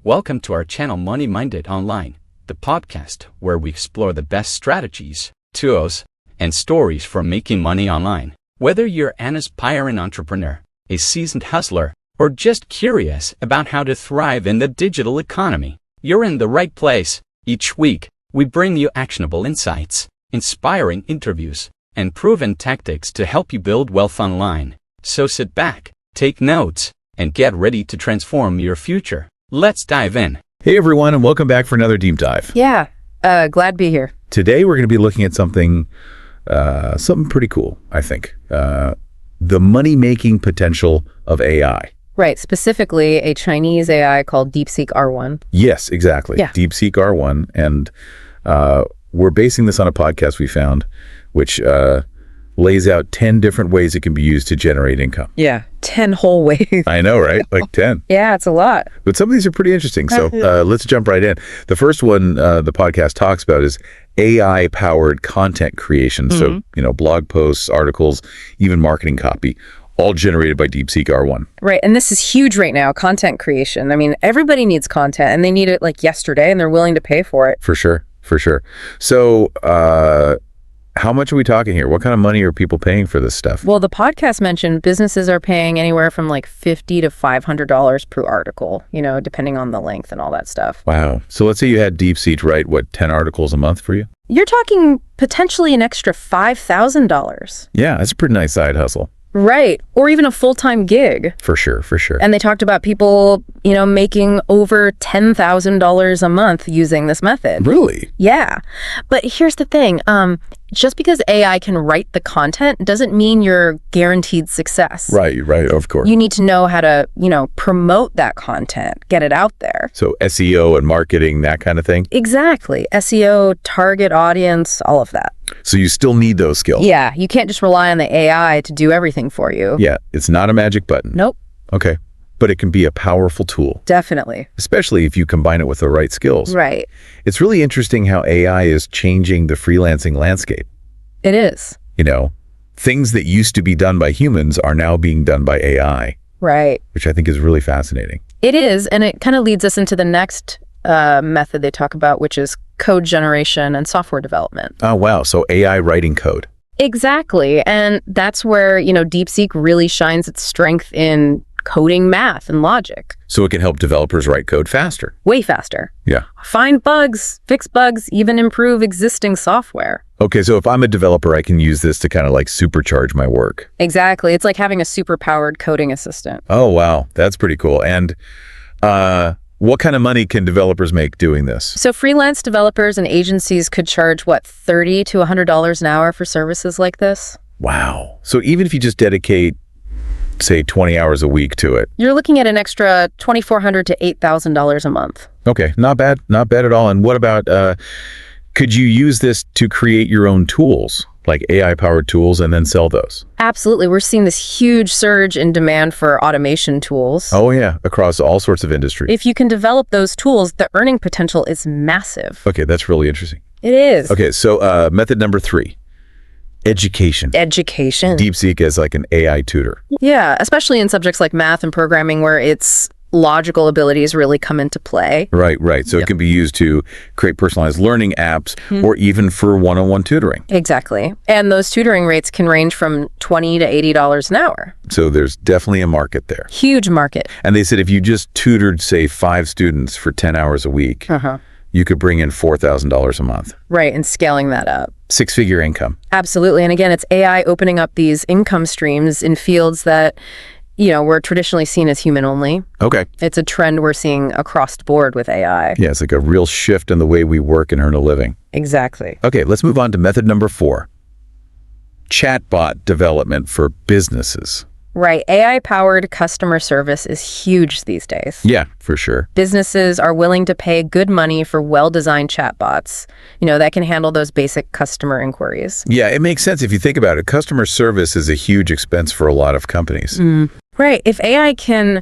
Welcome to our channel Money Minded Online, the podcast where we explore the best strategies, tools, and stories for making money online. Whether you're an aspiring entrepreneur, a seasoned hustler, or just curious about how to thrive in the digital economy, you're in the right place. Each week, we bring you actionable insights, inspiring interviews, and proven tactics to help you build wealth online. So sit back, take notes, and get ready to transform your future. Let's dive in. Hey everyone, and welcome back for another deep dive. Yeah, glad to be here. Today we're going to be looking at something pretty cool, I think. The money-making potential of AI. Right, specifically a Chinese AI called DeepSeek R1. Yes, exactly. Yeah. DeepSeek R1. And we're basing this on a podcast we found, which lays out 10 different ways it can be used to generate income. Yeah, 10 whole ways. I know, right? Like 10. Yeah, it's a lot. But some of these are pretty interesting. So let's jump right in. The first one the podcast talks about is AI-powered content creation. So, blog posts, articles, even marketing copy, all generated by DeepSeek R1. Right, and this is huge right now, content creation. I mean, everybody needs content, and they need it like yesterday, and they're willing to pay for it. For sure. So, how much are we talking here? What kind of money are people paying for this stuff? Well, the podcast mentioned businesses are paying anywhere from like $50 to $500 per article, depending on the length and all that stuff. Wow. So let's say you had DeepSeek write, 10 articles a month for you? You're talking potentially an extra $5,000. Yeah, that's a pretty nice side hustle. Right, or even a full-time gig. For sure. And they talked about people, making over $10,000 a month using this method. Really? Yeah. But here's the thing. Just because AI can write the content doesn't mean you're guaranteed success. Right, of course. You need to know how to, promote that content, get it out there. So SEO and marketing, that kind of thing? Exactly. SEO, target audience, all of that. So you still need those skills? Yeah, you can't just rely on the AI to do everything for you. Yeah, it's not a magic button. Nope. Okay. But it can be a powerful tool. Definitely. Especially if you combine it with the right skills. Right. It's really interesting how AI is changing the freelancing landscape. It is. Things that used to be done by humans are now being done by AI. Right. Which I think is really fascinating. It is, and it kind of leads us into the next method they talk about, which is code generation and software development. Oh, wow. So AI writing code. Exactly. And that's where, DeepSeek really shines its strength in coding math and logic. So it can help developers write code faster. Way faster. Yeah. Find bugs, fix bugs, even improve existing software. Okay, so if I'm a developer, I can use this to kind of like supercharge my work. Exactly. It's like having a super-powered coding assistant. Oh, wow. That's pretty cool. And what kind of money can developers make doing this? So freelance developers and agencies could charge, $30 to $100 an hour for services like this? Wow. So even if you just dedicate, say, 20 hours a week to it. You're looking at an extra $2,400 to $8,000 a month. Okay, not bad at all. And what about, could you use this to create your own tools, like AI-powered tools, and then sell those? Absolutely. We're seeing this huge surge in demand for automation tools. Oh, yeah, across all sorts of industries. If you can develop those tools, the earning potential is massive. Okay, that's really interesting. It is. Okay, so method number 3. Education. DeepSeek as like an AI tutor. Yeah, especially in subjects like math and programming where its logical abilities really come into play. Right. So It can be used to create personalized learning apps or even for one-on-one tutoring. Exactly. And those tutoring rates can range from $20 to $80 an hour. So there's definitely a market there. Huge market. And they said if you just tutored, say, 5 students for 10 hours a week, you could bring in $4,000 a month. Right, and scaling that up. 6-figure income. Absolutely. And again, it's AI opening up these income streams in fields that, were traditionally seen as human only. Okay. It's a trend we're seeing across the board with AI. Yeah, it's like a real shift in the way we work and earn a living. Exactly. Okay, let's move on to method number 4. Chatbot development for businesses. Right. AI-powered customer service is huge these days. Yeah, for sure. Businesses are willing to pay good money for well-designed chatbots, that can handle those basic customer inquiries. Yeah, it makes sense if you think about it. Customer service is a huge expense for a lot of companies. Right. If AI can,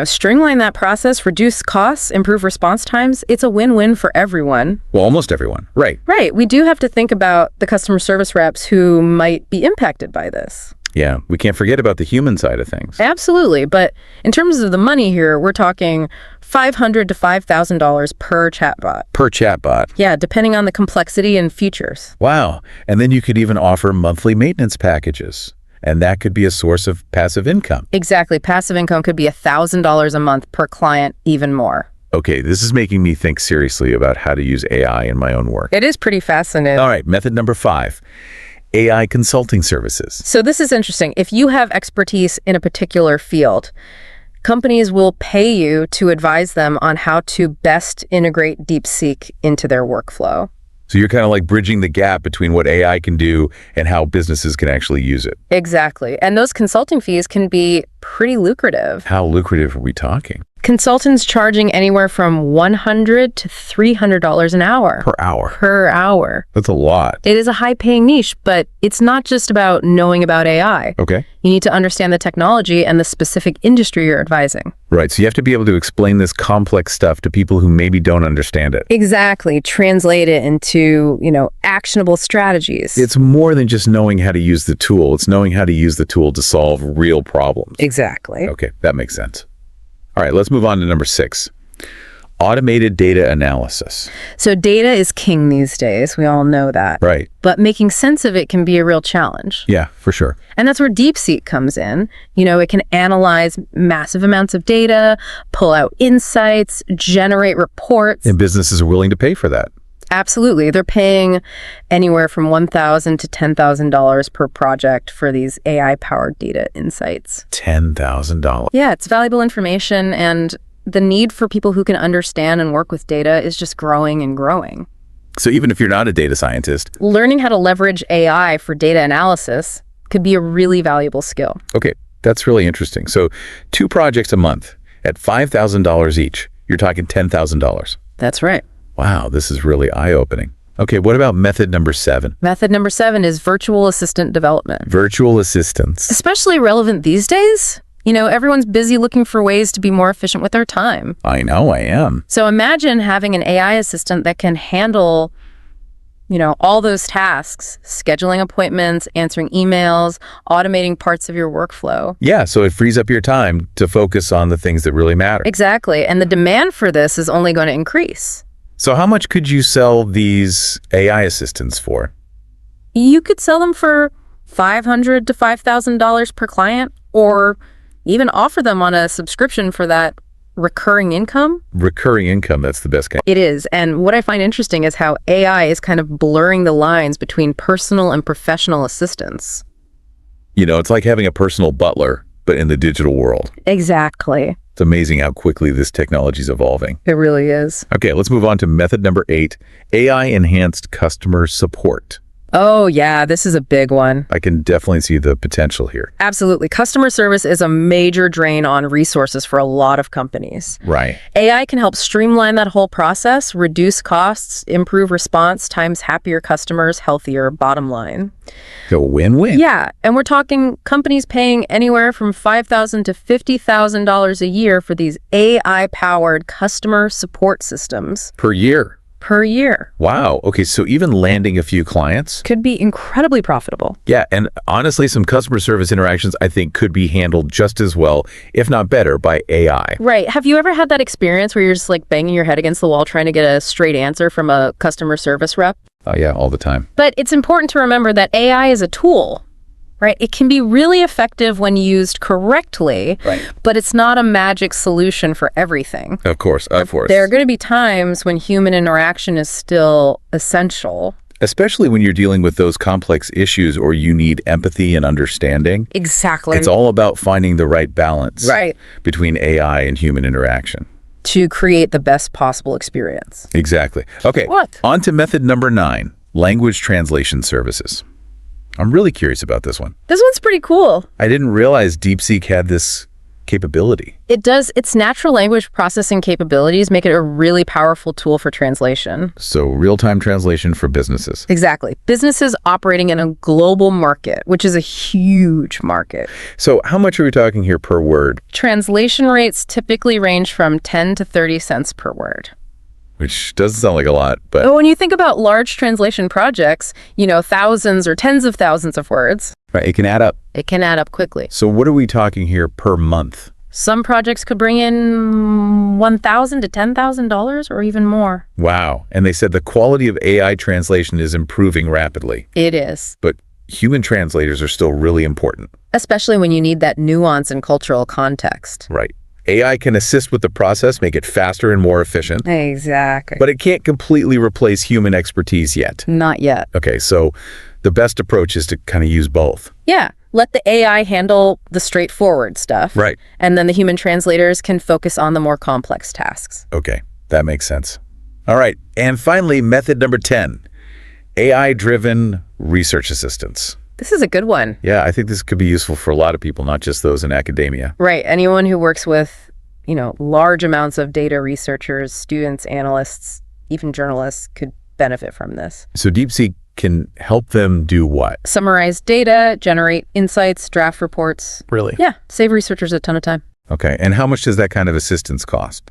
streamline that process, reduce costs, improve response times, it's a win-win for everyone. Well, almost everyone. Right. Right. We do have to think about the customer service reps who might be impacted by this. Yeah, we can't forget about the human side of things. Absolutely. But in terms of the money here, we're talking $500 to $5,000 per chatbot. Per chatbot. Yeah, depending on the complexity and features. Wow. And then you could even offer monthly maintenance packages. And that could be a source of passive income. Exactly. Passive income could be $1,000 a month per client, even more. Okay, this is making me think seriously about how to use AI in my own work. It is pretty fascinating. All right, method number 5, AI consulting services. So this is interesting. If you have expertise in a particular field, companies will pay you to advise them on how to best integrate DeepSeek into their workflow. So you're kind of like bridging the gap between what AI can do and how businesses can actually use it. Exactly. And those consulting fees can be pretty lucrative. How lucrative are we talking? Consultants charging anywhere from $100 to $300 an hour. Per hour. Per hour. That's a lot. It is a high-paying niche, but it's not just about knowing about AI. Okay. You need to understand the technology and the specific industry you're advising. Right. So you have to be able to explain this complex stuff to people who maybe don't understand it. Exactly. Translate it into, actionable strategies. It's more than just knowing how to use the tool. It's knowing how to use the tool to solve real problems. Exactly. Okay, that makes sense. All right, let's move on to number 6. Automated data analysis. So data is king these days. We all know that. Right. But making sense of it can be a real challenge. Yeah, for sure. And that's where DeepSeek comes in. It can analyze massive amounts of data, pull out insights, generate reports. And businesses are willing to pay for that. Absolutely. They're paying anywhere from $1,000 to $10,000 per project for these AI-powered data insights. $10,000. Yeah, it's valuable information, and the need for people who can understand and work with data is just growing and growing. So even if you're not a data scientist, learning how to leverage AI for data analysis could be a really valuable skill. Okay, that's really interesting. So 2 projects a month at $5,000 each, you're talking $10,000. That's right. Wow, this is really eye-opening. Okay, what about method number 7? Method number 7 is virtual assistant development. Virtual assistants. Especially relevant these days. Everyone's busy looking for ways to be more efficient with their time. I know, I am. So imagine having an AI assistant that can handle, all those tasks, scheduling appointments, answering emails, automating parts of your workflow. Yeah, so it frees up your time to focus on the things that really matter. Exactly. And the demand for this is only going to increase. So how much could you sell these AI assistants for? You could sell them for $500 to $5,000 per client, or even offer them on a subscription for that recurring income. Recurring income, that's the best kind. It is. And what I find interesting is how AI is kind of blurring the lines between personal and professional assistants. It's like having a personal butler, but in the digital world. Exactly. It's amazing how quickly this technology is evolving. It really is. Okay, let's move on to method number 8, AI-enhanced customer support. Oh, yeah, this is a big one. I can definitely see the potential here. Absolutely. Customer service is a major drain on resources for a lot of companies. Right. AI can help streamline that whole process, reduce costs, improve response times, happier customers, healthier bottom line. So win-win. Yeah, and we're talking companies paying anywhere from $5,000 to $50,000 a year for these AI-powered customer support systems. Per year. Per year. Wow. Okay, so even landing a few clients could be incredibly profitable. Yeah, and honestly, some customer service interactions I think could be handled just as well, if not better, by AI. Right. Have you ever had that experience where you're just like banging your head against the wall trying to get a straight answer from a customer service rep? Oh yeah, all the time. But it's important to remember that AI is a tool. Right? It can be really effective when used correctly, right, but it's not a magic solution for everything. Of course, of course. There are going to be times when human interaction is still essential. Especially when you're dealing with those complex issues or you need empathy and understanding. Exactly. It's all about finding the right balance right, between AI and human interaction. To create the best possible experience. Exactly. Okay, on to method number 9, language translation services. I'm really curious about this one. This one's pretty cool. I didn't realize DeepSeek had this capability. It does. Its natural language processing capabilities make it a really powerful tool for translation. So real-time translation for businesses. Exactly. Businesses operating in a global market, which is a huge market. So how much are we talking here per word? Translation rates typically range from 10 to 30 cents per word. Which doesn't sound like a lot, but... when you think about large translation projects, thousands or tens of thousands of words. Right, it can add up. It can add up quickly. So what are we talking here per month? Some projects could bring in $1,000 to $10,000 or even more. Wow. And they said the quality of AI translation is improving rapidly. It is. But human translators are still really important. Especially when you need that nuance and cultural context. Right. AI can assist with the process, make it faster and more efficient. Exactly. But it can't completely replace human expertise yet. Not yet. Okay, so the best approach is to kind of use both. Yeah. Let the AI handle the straightforward stuff. Right. And then the human translators can focus on the more complex tasks. Okay, that makes sense. All right, and finally, method number 10, AI-driven research assistants. This is a good one. Yeah, I think this could be useful for a lot of people, not just those in academia. Right. Anyone who works with, large amounts of data, researchers, students, analysts, even journalists could benefit from this. So DeepSeek can help them do what? Summarize data, generate insights, draft reports. Really? Yeah, save researchers a ton of time. Okay, and how much does that kind of assistance cost?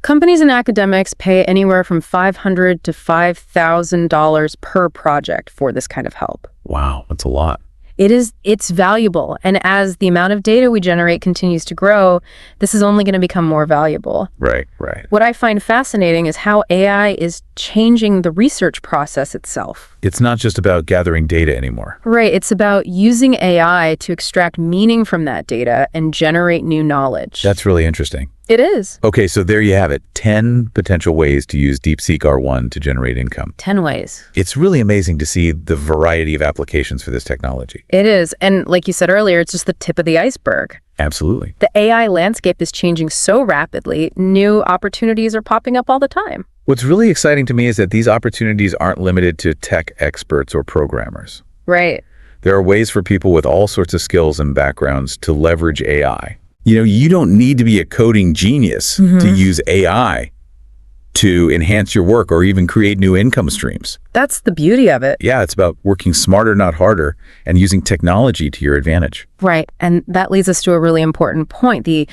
Companies and academics pay anywhere from $500 to $5,000 per project for this kind of help. Wow, that's a lot. It's valuable. And as the amount of data we generate continues to grow, this is only going to become more valuable. Right. What I find fascinating is how AI is changing the research process itself. It's not just about gathering data anymore. Right. It's about using AI to extract meaning from that data and generate new knowledge. That's really interesting. It is. Okay, so there you have it. 10 potential ways to use DeepSeek R1 to generate income. 10 ways. It's really amazing to see the variety of applications for this technology. It is. And like you said earlier, it's just the tip of the iceberg. Absolutely. The AI landscape is changing so rapidly, new opportunities are popping up all the time. What's really exciting to me is that these opportunities aren't limited to tech experts or programmers. Right. There are ways for people with all sorts of skills and backgrounds to leverage AI. You don't need to be a coding genius to use AI to enhance your work or even create new income streams. That's the beauty of it. Yeah, it's about working smarter, not harder, and using technology to your advantage. Right. And that leads us to a really important point, the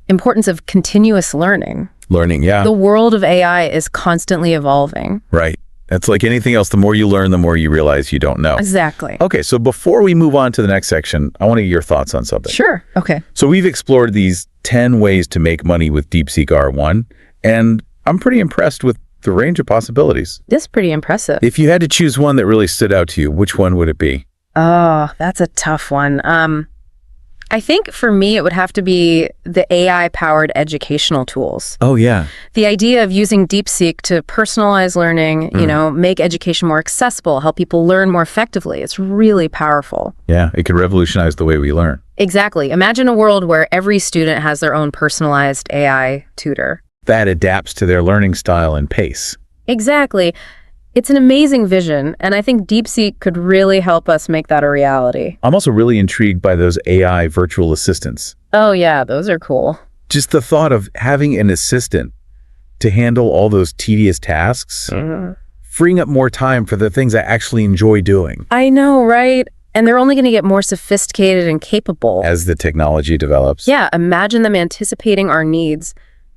importance of continuous learning. Learning, yeah. The world of AI is constantly evolving. Right. That's like anything else. The more you learn, the more you realize you don't know. Exactly. Okay, so before we move on to the next section, I want to get your thoughts on something. Sure. Okay. So we've explored these 10 ways to make money with DeepSeek R1, and I'm pretty impressed with the range of possibilities. This is pretty impressive. If you had to choose one that really stood out to you, which one would it be? Oh, that's a tough one. I think for me, it would have to be the AI-powered educational tools. Oh, yeah. The idea of using DeepSeek to personalize learning, make education more accessible, help people learn more effectively. It's really powerful. Yeah, it could revolutionize the way we learn. Exactly. Imagine a world where every student has their own personalized AI tutor. That adapts to their learning style and pace. Exactly. It's an amazing vision, and I think DeepSeek could really help us make that a reality. I'm also really intrigued by those AI virtual assistants. Oh yeah, those are cool. Just the thought of having an assistant to handle all those tedious tasks, freeing up more time for the things I actually enjoy doing. I know, right? And they're only going to get more sophisticated and capable. As the technology develops. Yeah, imagine them anticipating our needs,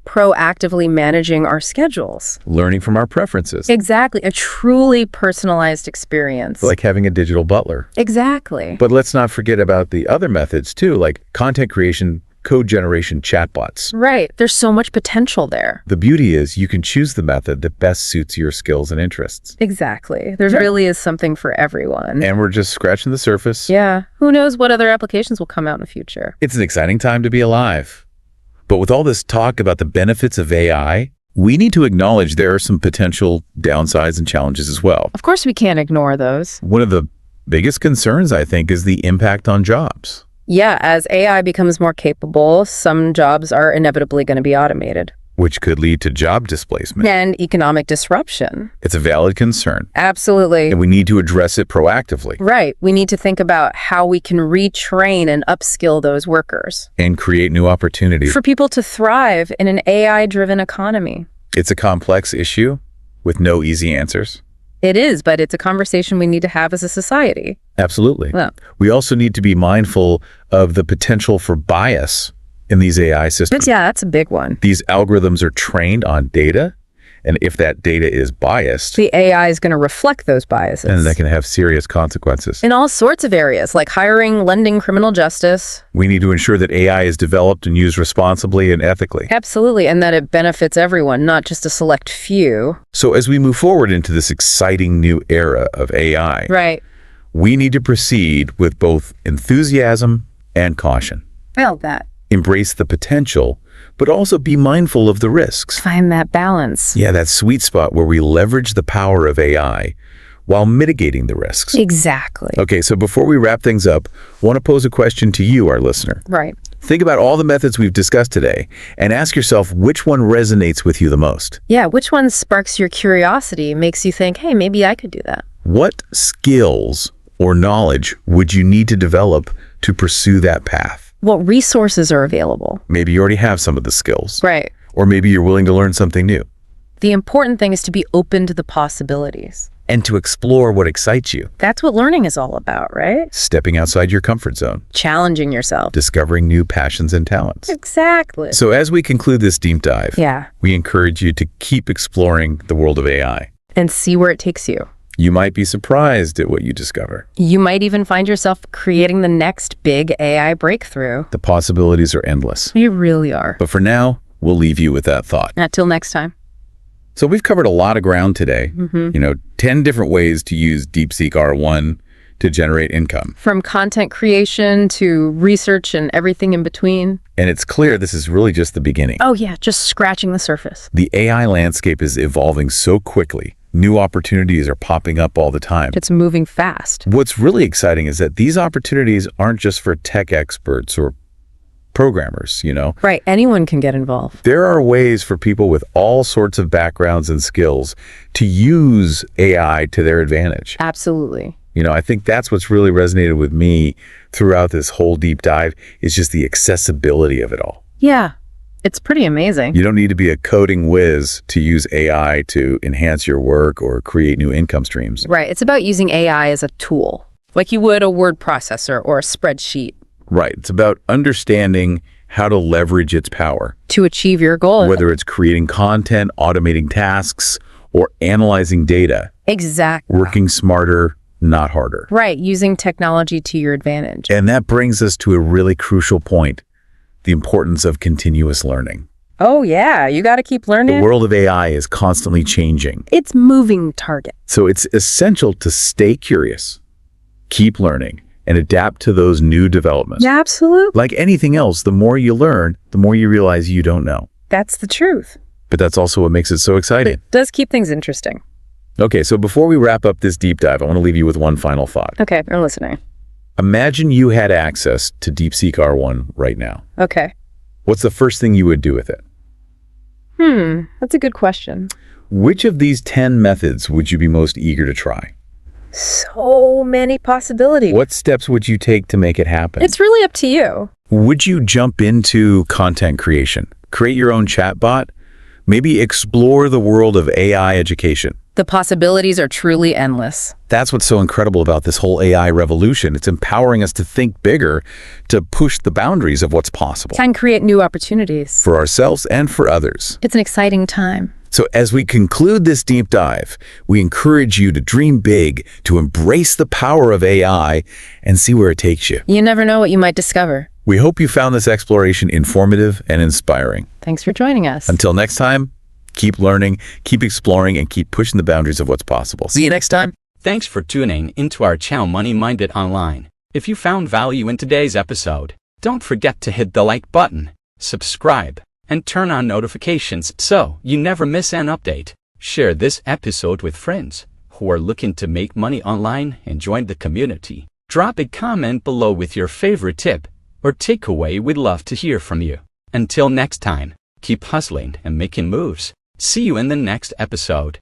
proactively managing our schedules. Learning from our preferences. Exactly. A truly personalized experience. Like having a digital butler. Exactly. But let's not forget about the other methods too, like content creation, code generation, chatbots. Right. There's so much potential there. The beauty is you can choose the method that best suits your skills and interests. Exactly. There really is something for everyone. And we're just scratching the surface. Yeah. Who knows what other applications will come out in the future? It's an exciting time to be alive. But with all this talk about the benefits of AI, we need to acknowledge there are some potential downsides and challenges as well. Of course, we can't ignore those. One of the biggest concerns, I think, is the impact on jobs. Yeah, as AI becomes more capable, some jobs are inevitably going to be automated. Which could lead to job displacement. And economic disruption. It's a valid concern. Absolutely. And we need to address it proactively. Right. We need to think about how we can retrain and upskill those workers. And create new opportunities. For people to thrive in an AI-driven economy. It's a complex issue with no easy answers. It is, but it's a conversation we need to have as a society. Absolutely. Yeah. We also need to be mindful of the potential for bias in these AI systems. Yeah, that's a big one. These algorithms are trained on data, And if that data is biased, The AI is going to reflect those biases. then that can have serious consequences. In all sorts of areas, like hiring, lending, criminal justice. We need to ensure that AI is developed and used responsibly and ethically. Absolutely, and that it benefits everyone, not just a select few. So as we move forward into this exciting new era of AI, Right. we need to proceed with both enthusiasm and caution. Felt that. Embrace the potential, but also be mindful of the risks. Find that balance. Yeah, that sweet spot where we leverage the power of AI while mitigating the risks. Exactly. Okay, so before we wrap things up, I want to pose a question to you, our listener. Right. Think about all the methods we've discussed today and ask yourself which one resonates with you the most. Yeah, which one sparks your curiosity, makes you think, hey, maybe I could do that? What skills or knowledge would you need to develop to pursue that path? What resources are available? Maybe you already have some of the skills. Right. Or maybe you're willing to learn something new The important thing is to be open to the possibilities. and to explore what excites you. That's what learning is all about, right? Stepping outside your comfort zone, Challenging yourself. discovering new passions and talents. Exactly. So as we conclude this deep dive, Yeah. we encourage you to keep exploring the world of AI. And see where it takes you. You might be surprised at what you discover. You might even find yourself creating the next big AI breakthrough. The possibilities are endless. You really are. But for now, we'll leave you with that thought. Until next time. So we've covered a lot of ground today. 10 different ways to use DeepSeek R1 to generate income. From content creation to research and everything in between. And it's clear this is really just the beginning. Oh yeah, just scratching the surface. The AI landscape is evolving so quickly. New opportunities are popping up all the time. It's moving fast. What's really exciting is that these opportunities aren't just for tech experts or programmers, Right, anyone can get involved. There are ways for people with all sorts of backgrounds and skills to use AI to their advantage. Absolutely. I think that's what's really resonated with me throughout this whole deep dive is just the accessibility of it all. Yeah, it's pretty amazing. You don't need to be a coding whiz to use AI to enhance your work or create new income streams. Right, it's about using AI as a tool, like you would a word processor or a spreadsheet. Right. It's about understanding how to leverage its power, To achieve your goal. whether it's creating content, automating tasks, or analyzing data, Exactly. working smarter, not harder. Right, using technology to your advantage. And that brings us to a really crucial point, the importance of continuous learning. Oh yeah, you got to keep The learning. world of AI is constantly changing, It's moving target. so it's essential to stay curious, keep learning, and adapt to those new developments. Yeah, absolutely. Like anything else, the more you learn, the more you realize you don't know. That's the truth. But that's also what makes it so exciting. It does keep things interesting. Okay, so before we wrap up this deep dive, I want to leave you with one final thought. Okay, I'm listening. Imagine you had access to DeepSeek R1 right now. Okay. What's the first thing you would do with it? That's a good question. Which of these 10 methods would you be most eager to try? So many possibilities. What steps would you take to make it happen? It's really up to you. Would you jump into content creation, create your own chatbot, maybe explore the world of AI education? The possibilities are truly endless. That's what's so incredible about this whole AI revolution. It's empowering us to think bigger, to push the boundaries of what's possible Can create new opportunities. for ourselves and for others. It's an exciting time. So as we conclude this deep dive, we encourage you to dream big, to embrace the power of AI, and see where it takes you. You never know what you might discover. We hope you found this exploration informative and inspiring. Thanks for joining us. Until next time, keep learning, keep exploring, and keep pushing the boundaries of what's possible. See you next time. Thanks for tuning into our channel Money Minded Online. If you found value in today's episode, don't forget to hit the like button, subscribe, and turn on notifications so you never miss an update. Share this episode with friends who are looking to make money online and join the community. Drop a comment below with your favorite tip or takeaway. We'd love to hear from you. Until next time, keep hustling and making moves. See you in the next episode.